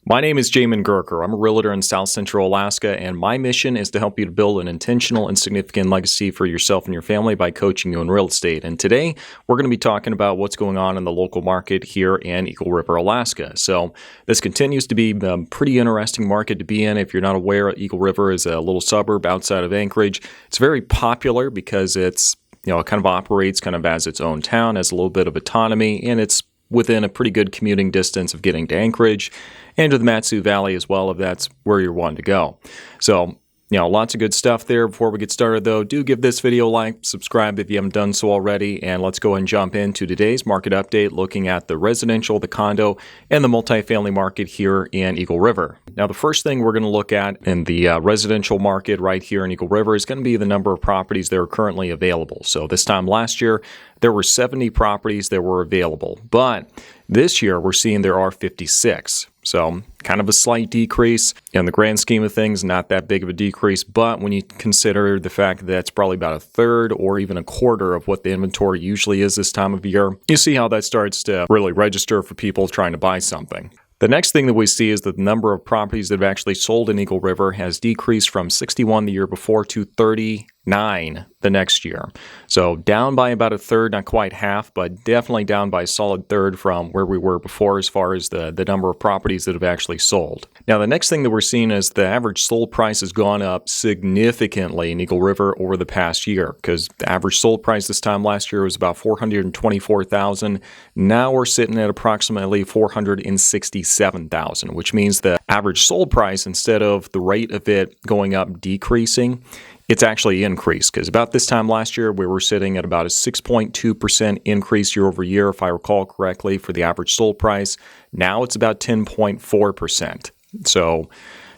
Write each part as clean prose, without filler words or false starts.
My name is Jamin Goecker. I'm a realtor in South Central Alaska, and my mission is to help you to build an intentional and significant legacy for yourself and your family by coaching you in real estate. And today, we're going to be talking about what's going on in the local market here in Eagle River, Alaska. So this continues to be a pretty interesting market to be in. If you're not aware, Eagle River is a little suburb outside of Anchorage. It's very popular because it kind of operates kind of as its own town, has a little bit of autonomy, and it's within a pretty good commuting distance of getting to Anchorage and to the Matsu Valley as well, if that's where you're wanting to go. So, lots of good stuff there. Before we get started, though, do give this video a like, subscribe if you haven't done so already, and let's go ahead and jump into today's market update, looking at the residential, the condo, and the multifamily market here in Eagle River. Now, the first thing we're going to look at in the residential market right here in Eagle River is going to be the number of properties that are currently available. So this time last year, there were 70 properties that were available, but this year we're seeing there are 56. So kind of a slight decrease. In the grand scheme of things, not that big of a decrease, but when you consider the fact that that's probably about a third or even a quarter of what the inventory usually is this time of year, you see how that starts to really register for people trying to buy something. The next thing that we see is that the number of properties that have actually sold in Eagle River has decreased from 61 the year before to 39 the next year. So down by about a third, not quite half, but definitely down by a solid third from where we were before as far as the number of properties that have actually sold. Now, the next thing that we're seeing is the average sold price has gone up significantly in Eagle River over the past year, because the average sold price this time last year was about $424,000. Now we're sitting at approximately $467,000, which means the average sold price, instead of the rate of it going up decreasing, it's actually increased, because about this time last year, we were sitting at about a 6.2% increase year over year, if I recall correctly, for the average sold price. Now it's about 10.4%. So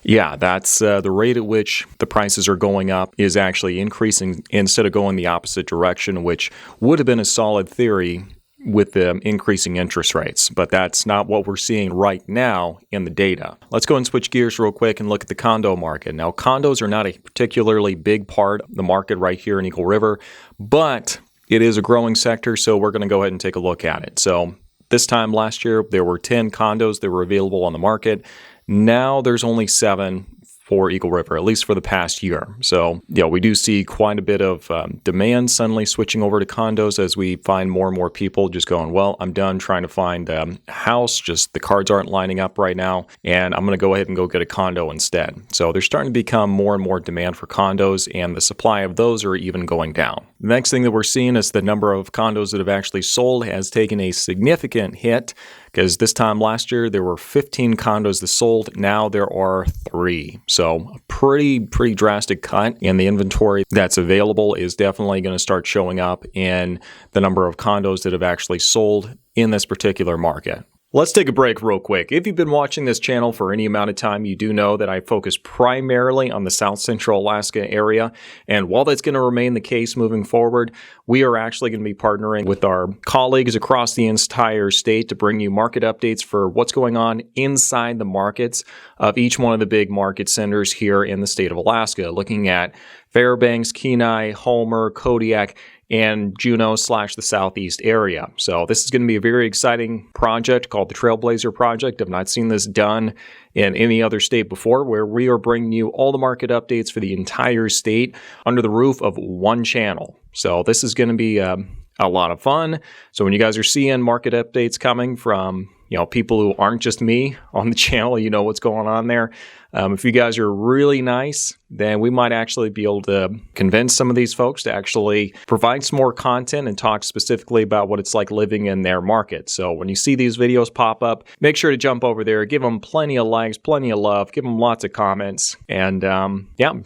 yeah, that's the rate at which the prices are going up is actually increasing instead of going the opposite direction, which would have been a solid theory with the increasing interest rates, but that's not what we're seeing right now in the data. Let's go and switch gears real quick and look at the condo market. Now, condos are not a particularly big part of the market right here in Eagle River, but it is a growing sector, so we're going to go ahead and take a look at it. So this time last year, there were 10 condos that were available on the market. Now there's only 7 for Eagle River, at least for the past year. So, we do see quite a bit of demand suddenly switching over to condos as we find more and more people just going, well, I'm done trying to find a house, just the cards aren't lining up right now, and I'm going to go ahead and go get a condo instead. So there's starting to become more and more demand for condos, and the supply of those are even going down. The next thing that we're seeing is the number of condos that have actually sold has taken a significant hit, because this time last year there were 15 condos that sold. Now there are 3. So a pretty drastic cut in the inventory that's available is definitely going to start showing up in the number of condos that have actually sold in this particular market. Let's take a break real quick. If you've been watching this channel for any amount of time, you do know that I focus primarily on the South Central Alaska area. And while that's going to remain the case moving forward, we are actually going to be partnering with our colleagues across the entire state to bring you market updates for what's going on inside the markets of each one of the big market centers here in the state of Alaska, looking at Fairbanks, Kenai, Homer, Kodiak, and Juneau/the Southeast area. So this is going to be a very exciting project called the Trailblazer Project. I've not seen this done in any other state before, where we are bringing you all the market updates for the entire state under the roof of one channel. So this is going to be a lot of fun. So when you guys are seeing market updates coming from people who aren't just me on the channel, you know what's going on there. If you guys are really nice, then we might actually be able to convince some of these folks to actually provide some more content and talk specifically about what it's like living in their market. So when you see these videos pop up, make sure to jump over there, give them plenty of likes, plenty of love, give them lots of comments. And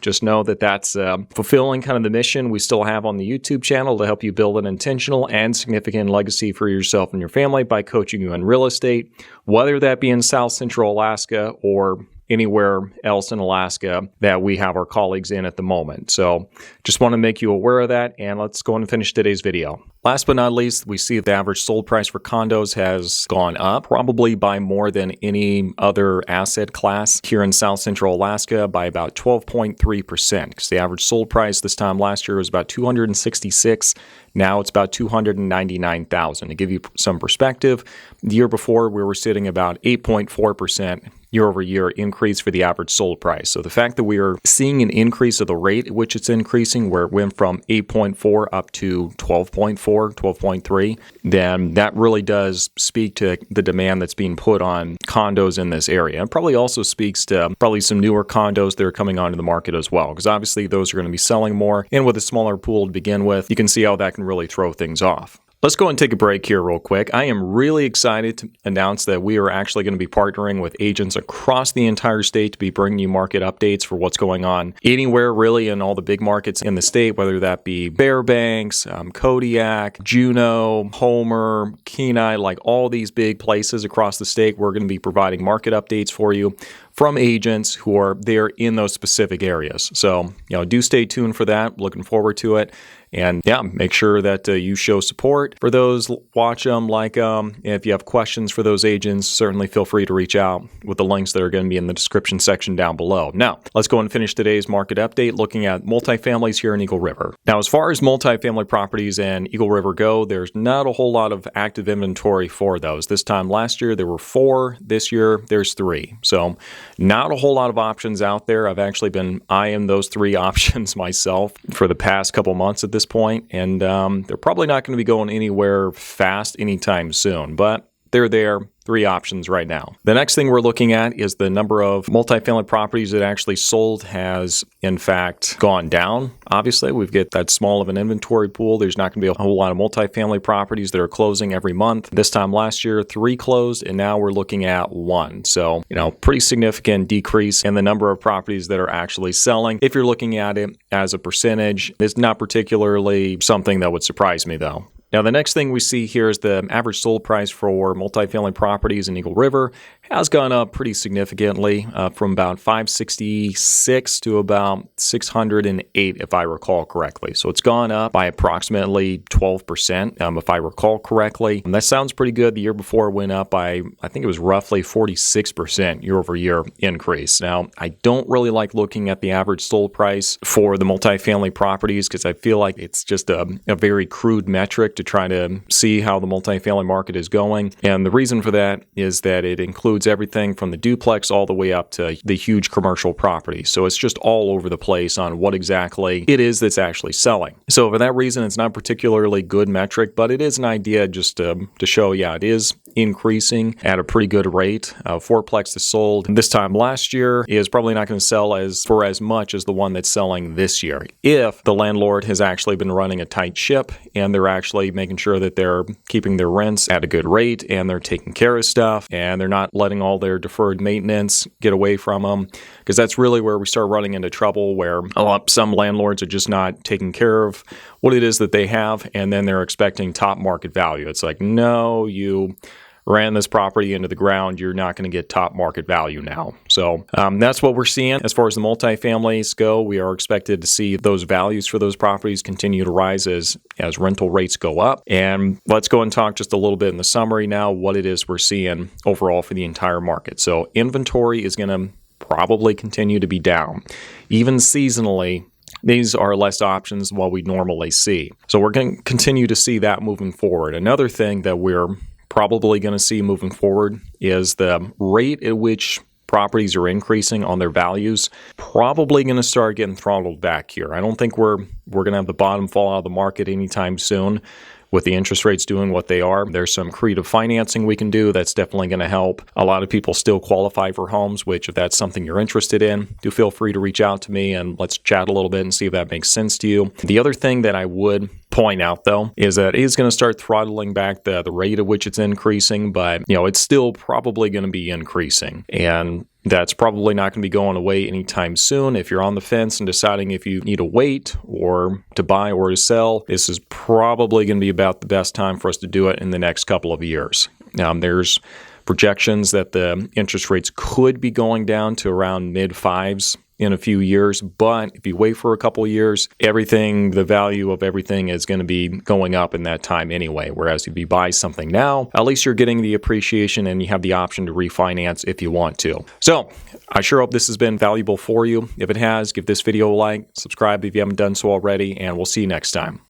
just know that that's fulfilling kind of the mission we still have on the YouTube channel to help you build an intentional and significant legacy for yourself and your family by coaching you in real estate, whether that be in South Central Alaska or anywhere else in Alaska that we have our colleagues in at the moment. So just want to make you aware of that, and let's go on and finish today's video. Last but not least, we see the average sold price for condos has gone up, probably by more than any other asset class here in South Central Alaska, by about 12.3%. Because the average sold price this time last year was about $266,000. Now it's about $299,000. To give you some perspective, the year before we were sitting about 8.4% year-over-year increase for the average sold price. So the fact that we are seeing an increase of the rate at which it's increasing, where it went from 8.4 up to 12.4, 12.3, then that really does speak to the demand that's being put on condos in this area. It probably also speaks to probably some newer condos that are coming onto the market as well, because obviously those are going to be selling more, and with a smaller pool to begin with, you can see how that can really throw things off. Let's go and take a break here real quick. I am really excited to announce that we are actually going to be partnering with agents across the entire state to be bringing you market updates for what's going on anywhere really in all the big markets in the state, whether that be Fairbanks, Kodiak, Juneau, Homer, Kenai, like all these big places across the state. We're going to be providing market updates for you from agents who are there in those specific areas. So, do stay tuned for that. Looking forward to it. And yeah, make sure that you show support for those, watch them, like them. If you have questions for those agents, certainly feel free to reach out with the links that are going to be in the description section down below. Now, let's go and finish today's market update looking at multifamilies here in Eagle River. Now, as far as multifamily properties in Eagle River go, there's not a whole lot of active inventory for those. This time last year, there were 4. This year, there's 3. So not a whole lot of options out there. I've actually been eyeing those 3 options myself for the past couple months at this point, and they're probably not going to be going anywhere fast anytime soon, but they're there. 3 options right now. The next thing we're looking at is the number of multifamily properties that actually sold has, in fact, gone down. Obviously, we've got that small of an inventory pool. There's not going to be a whole lot of multifamily properties that are closing every month. This time last year, 3 closed, and now we're looking at 1. So, pretty significant decrease in the number of properties that are actually selling. If you're looking at it as a percentage, it's not particularly something that would surprise me, though. Now, the next thing we see here is the average sold price for multifamily properties in Eagle River has gone up pretty significantly from about $566 to about $608, if I recall correctly. So it's gone up by approximately 12%, if I recall correctly. And that sounds pretty good. The year before it went up by, I think it was roughly 46% year-over-year increase. Now, I don't really like looking at the average sold price for the multifamily properties because I feel like it's just a very crude metric to try to see how the multifamily market is going. And the reason for that is that it includes everything from the duplex all the way up to the huge commercial property. So it's just all over the place on what exactly it is that's actually selling. So for that reason, it's not particularly good metric, but it is an idea just to show, it is increasing at a pretty good rate. 4plex is sold this time last year is probably not going to sell for as much as the one that's selling this year, if the landlord has actually been running a tight ship and they're actually making sure that they're keeping their rents at a good rate and they're taking care of stuff and they're not letting all their deferred maintenance get away from them, because that's really where we start running into trouble, where some landlords are just not taking care of what it is that they have, and then they're expecting top market value. It's like, no, you ran this property into the ground, you're not going to get top market value now. So that's what we're seeing. As far as the multifamilies go, we are expected to see those values for those properties continue to rise as rental rates go up. And let's go and talk just a little bit in the summary now, what it is we're seeing overall for the entire market. So inventory is going to probably continue to be down. Even seasonally, these are less options than what we normally see. So we're going to continue to see that moving forward. Another thing that we're probably going to see moving forward is the rate at which properties are increasing on their values, probably going to start getting throttled back here. I don't think we're going to have the bottom fall out of the market anytime soon. With the interest rates doing what they are, there's some creative financing we can do that's definitely going to help. A lot of people still qualify for homes, which if that's something you're interested in, do feel free to reach out to me and let's chat a little bit and see if that makes sense to you. The other thing that I would point out, though, is that it is going to start throttling back the rate at which it's increasing, but it's still probably going to be increasing. And that's probably not going to be going away anytime soon. If you're on the fence and deciding if you need to wait or to buy or to sell, this is probably going to be about the best time for us to do it in the next couple of years. There's projections that the interest rates could be going down to around mid-5s in a few years, but if you wait for a couple of years, the value of everything is going to be going up in that time anyway. Whereas if you buy something now, at least you're getting the appreciation and you have the option to refinance if you want to. So I sure hope this has been valuable for you. If it has, give this video a like, subscribe if you haven't done so already, and we'll see you next time.